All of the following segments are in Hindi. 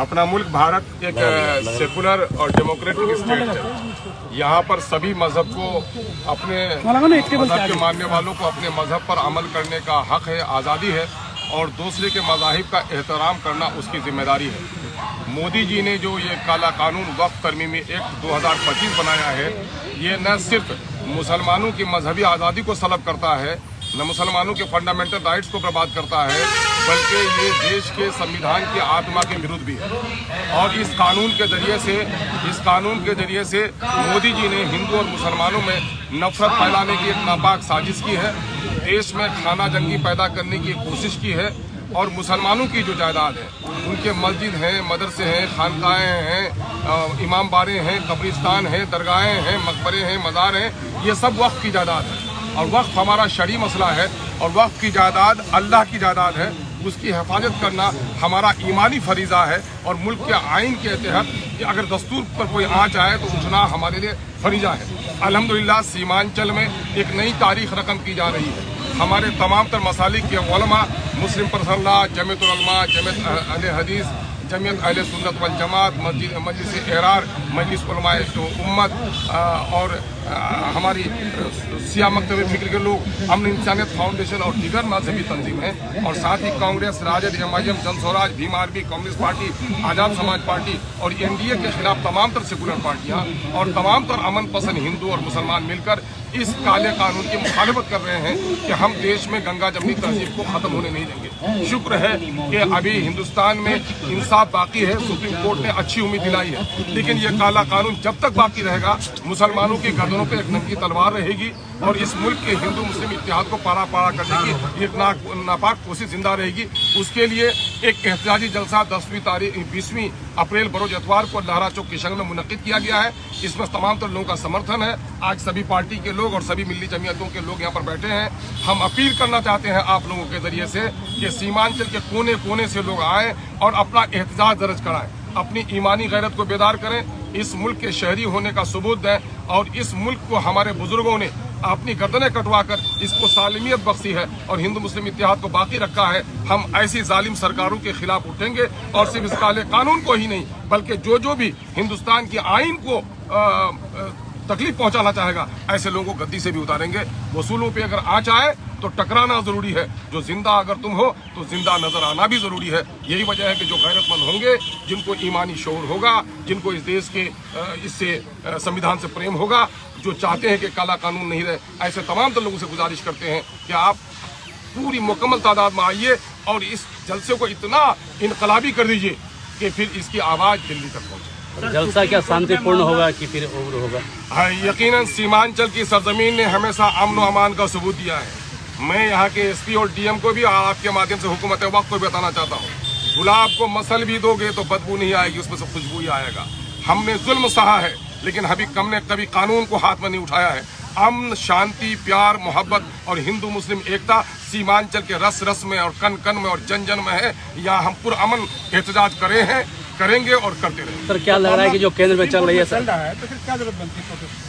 अपना मुल्क भारत एक सेकुलर और डेमोक्रेटिक स्टेट है। यहाँ पर सभी मजहब को अपने मजहब के मानने वालों को अपने मजहब पर अमल करने का हक है, आज़ादी है और दूसरे के मज़ाहिब का एहतराम करना उसकी जिम्मेदारी है। मोदी जी ने जो ये काला कानून वक्फ तरमीमी एक्ट 2025 बनाया है, ये न सिर्फ मुसलमानों की मजहबी आज़ादी को सलब करता है, न मुसलमानों के फंडामेंटल राइट्स को बर्बाद करता है, बल्कि ये देश के संविधान की आत्मा के विरुद्ध भी है। और इस कानून के जरिए से मोदी जी ने हिंदू और मुसलमानों में नफरत फैलाने की एक नापाक साजिश की है, देश में खाना जंगी पैदा करने की कोशिश की है और मुसलमानों की जो जायदाद है, उनके मस्जिद हैं, मदरसे हैं, खानकाएँ हैं, इमाम बारे हैं, कब्रिस्तान हैं, दरगाहें हैं, मकबरे हैं, मज़ार हैं, ये सब वक्फ की जायदाद है। और वक्फ हमारा शरई मसला है और वक्फ की जायदाद अल्लाह की जायदाद है, उसकी हिफाजत करना हमारा ईमानी फरीज़ा है। और मुल्क के आइन के तहत अगर दस्तूर पर कोई आँच आए तो उठना हमारे लिए फरीज़ा है। अल्हम्दुलिल्लाह सीमांचल में एक नई तारीख रकम की जा रही है। हमारे तमाम तर मसालिक के उलमा, मुस्लिम पर्सनल लॉ, जमीयत उलमा, जमीयत अहले हदीस, जमीयत अहले सुन्नत वल जमात, मजलिस एहरार, मजलिस उलमाए उम्मत और हमारी सिया मकतब फिक्र के लोग, अमन इंसानियत फाउंडेशन और दीगर मजहबी तंजीम हैं और साथ ही Congress, RJD, MIM, Jan Swaraj, Bhim Army, Communist Party, Azad Samaj Party और एनडीए के खिलाफ तमाम तर सेकुलर पार्टियाँ और तमाम तर अमन पसंद हिंदू और मुसलमान मिलकर इस काले कानून की मुखालिफत कर रहे हैं कि हम देश में गंगा जमनी तहजीब को खत्म होने नहीं देंगे। शुक्र है कि अभी हिंदुस्तान में इंसाफ बाकी है, सुप्रीम कोर्ट ने अच्छी उम्मीद दिलाई है, लेकिन ये काला कानून जब तक बाकी रहेगा मुसलमानों की गर्दनों पे एक नंगी तलवार रहेगी और इस मुल्क के हिंदू मुस्लिम इत्तेहाद को पारा करने की एक नापाक कोशिश जिंदा रहेगी। उसके लिए एक एहतजाजी जलसा 20 अप्रैल बरोज एतवार को लहरा चौक किशनगंज में मुनक्किद किया गया है। इसमें तमाम तर लोगों का समर्थन है। आज सभी पार्टी के लोग और सभी मिली जमीयतों के लोग यहाँ पर बैठे हैं। हम अपील करना चाहते हैं आप लोगों के जरिए से कि सीमांचल के कोने कोने से लोग आएँ और अपना एहतजाज दर्ज कराएं, अपनी ईमानी गैरत को बेदार करें, इस मुल्क के शहरी होने का सबूत दें और इस मुल्क को हमारे बुजुर्गों ने अपनी गर्दनें कटवाकर इसको सालिमियत बख्शी है और हिंदू मुस्लिम इत्तेहाद को बाकी रखा है। हम ऐसी जालिम सरकारों के खिलाफ उठेंगे और सिर्फ इस काले कानून को ही नहीं बल्कि जो भी हिंदुस्तान की आइन को तकलीफ पहुंचाना चाहेगा ऐसे लोगों को गद्दी से भी उतारेंगे। वसूलों पे अगर आँच आए तो टकराना जरूरी है, जो जिंदा अगर तुम हो तो जिंदा नजर आना भी जरूरी है। यही वजह है कि जो गैरतमंद होंगे, जिनको ईमानी शऊर होगा, जिनको इस देश के इससे संविधान से प्रेम होगा, जो चाहते हैं कि काला कानून नहीं रहे, ऐसे तमाम तो लोगों से गुजारिश करते हैं कि आप पूरी मुकम्मल तादाद में आइए और इस जलसे को इतना इनकलाबी कर दीजिए कि फिर इसकी आवाज़ दिल्ली तक पहुँचे। जलसा क्या शांतिपूर्ण होगा कि फिर उग्र होगा? हाँ, यकीनन सीमांचल की सरजमीन ने हमेशा अमन और अमान का सबूत दिया है। मैं यहाँ के एसपी और डीएम को भी आपके माध्यम से हुकूमत वक्त को बताना चाहता हूँ, गुलाब को मसल भी दोगे तो बदबू नहीं आएगी, उसमें से खुशबू ही आएगा। हमने जुल्म सहा है लेकिन हमने कभी कानून को हाथ में नहीं उठाया है। अमन, शांति, प्यार, मोहब्बत और हिंदू मुस्लिम एकता सीमांचल के रस रस में और कन कन में और जन जन में है। यहाँ हम पुरअमन एहतजाज करेंगे और करते रहेंगे। सर क्या लग रहा है कि जो केंद्र में चल रही है चल रहा है तो फिर क्या जरूरत बनती है?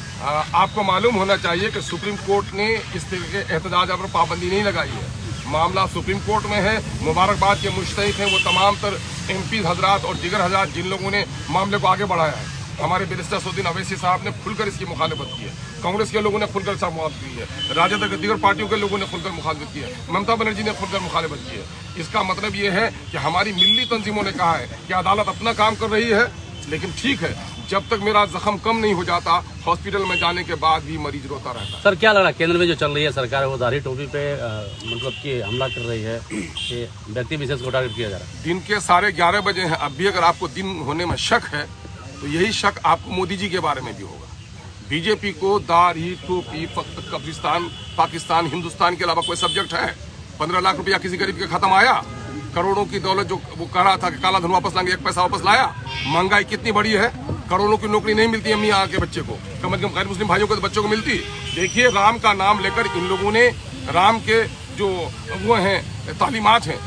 आपको मालूम होना चाहिए कि सुप्रीम कोर्ट ने इस तरह के एहतजाज पर पाबंदी नहीं लगाई है। मामला सुप्रीम कोर्ट में है। मुबारकबाद के मुस्तहिक हैं वो तमाम तर MP हजरात और दीगर हजरात जिन लोगों ने मामले को आगे बढ़ाया है। हमारे बैरिस्टर सऊद्दीन अवैसी साहब ने खुलकर इसकी मुखालिफत की है, कांग्रेस के लोगों ने खुलकर इसका मुखालिफत की है, राजद के दीगर पार्टियों के लोगों ने खुलकर मुखालिफत की है, ममता बनर्जी ने खुलकर मुखालिफत की है। इसका मतलब ये है कि हमारी मिली तंजीमों ने कहा है कि अदालत अपना काम कर रही है, लेकिन ठीक है, जब तक मेरा जख्म कम नहीं हो जाता हॉस्पिटल में जाने के बाद भी मरीज रोता रहता है। सर क्या लग रहा है केंद्र में जो चल रही है सरकार, वो धारी टोपी पे मतलब कि हमला कर रही है, कि व्यक्ति विशेष को टारगेट किया जा रहा है? दिन के 11:30 बजे हैं। अब भी अगर आपको दिन होने में शक है तो यही शक आपको मोदी जी के बारे में भी होगा। बीजेपी को दाढ़ी, टोपी, कब्रिस्तान, पाकिस्तान, हिंदुस्तान के अलावा कोई सब्जेक्ट है? 15 लाख रुपया किसी गरीब के खत्म आया? करोड़ों की दौलत जो वो कह रहा था कि काला धन वापस लाएंगे, 1 पैसा वापस लाया? महंगाई कितनी बड़ी है, करोड़ों की नौकरी नहीं मिलती अम्मी यहाँ के बच्चे को, कम से कम गैर मुस्लिम भाइयों के बच्चों को मिलती। देखिए, राम का नाम लेकर इन लोगों ने राम के जो वो हैं तालीमात हैं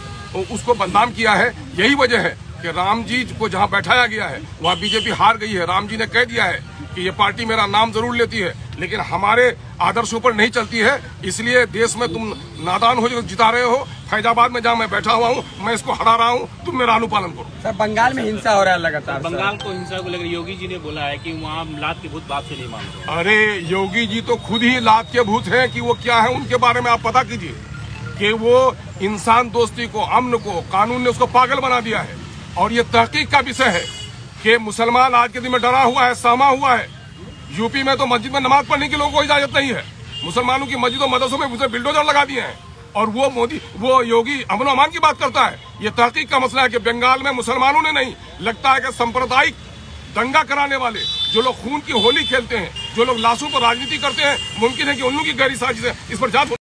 उसको बदनाम किया है। यही वजह है कि राम जी को जहाँ बैठाया गया है वहाँ बीजेपी हार गई है। राम जी ने कह दिया है कि ये पार्टी मेरा नाम जरूर लेती है लेकिन हमारे आदर्शों पर नहीं चलती है, इसलिए देश में तुम नादान हो जो जिता रहे हो, फैजाबाद में जहाँ मैं बैठा हुआ हूँ, मैं इसको हरा रहा हूँ, तुम मेरा अनुपालन करो। सर बंगाल में हिंसा हो रहा है लगातार। बंगाल को हिंसा को लेकर योगी जी ने बोला है कि वहाँ लात के भूत बात से नहीं मानते। अरे योगी जी तो खुद ही लात के भूत हैं कि वो क्या है, उनके बारे में आप पता कीजिए कि वो इंसान दोस्ती को, अमन को, कानून ने उसको पागल बना दिया है। और ये तहकीक का विषय है कि मुसलमान आज के दिन में डरा हुआ है, सहमा हुआ है। यूपी में तो मस्जिद में नमाज पढ़ने की लोगों को इजाजत नहीं है। मुसलमानों की मस्जिदों मदरसों में उसे बिल्डोजर लगा दिए हैं और वो योगी अमन अमान की बात करता है। ये तहकीक का मसला है कि बंगाल में मुसलमानों ने नहीं, लगता है कि सांप्रदायिक दंगा कराने वाले जो लोग खून की होली खेलते हैं, जो लोग लाशों पर राजनीति करते हैं, मुमकिन है कि उन लोगों की गहरी साजिश है। इस पर जांच